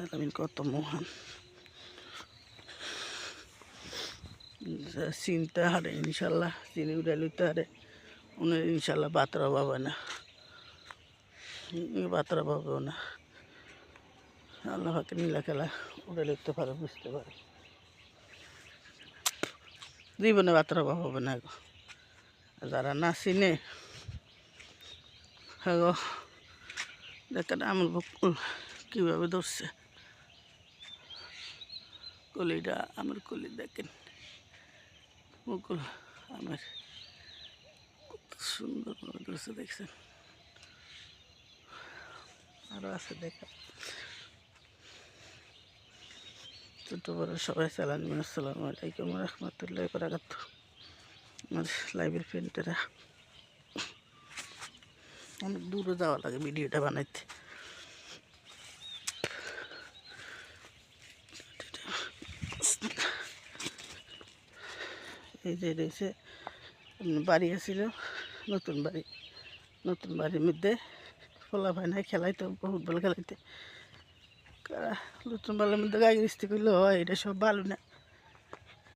আলামিন কত মহান, চিনতে হারে ইনশাল্লাহ, চিনি উড়ে লইতে হারে উনি ইনশাল্লাহ বাতরা পাবে না, বাতরা পাবেও না। আল্লাহ পাকে নীলা খেলা উড়ে লইতে পারে, বুঝতে পারে, জীবনে বাতরা পাবে না। যারা না চিনে হ্যাঁ দেখেন আমার বকুল কীভাবে ধরছে, কলিটা আমার কলি দেখেন, বকুল আমার কত সুন্দরভাবে ধরছে দেখছেন। আরও আছে দেখা, ছোটো বড় সবাই সালাম, আসসালামু আলাইকুম রহমতুল্লাহ বারাকাতুহু। আমার লাইভের ফ্রেন্ডেরা অনেক দূরে যাওয়া লাগে ভিডিওটা বানাইতে। এই যে রয়েছে বাড়ি আসছিল, নতুন বাড়ির মধ্যে ফোলা ভাই নাই খেলাইতো, ফুটবল খেলাইতে। নতুন বাড়ির মধ্যে গাড়ি স্তি করলে হয়, এটা সব ভালো না।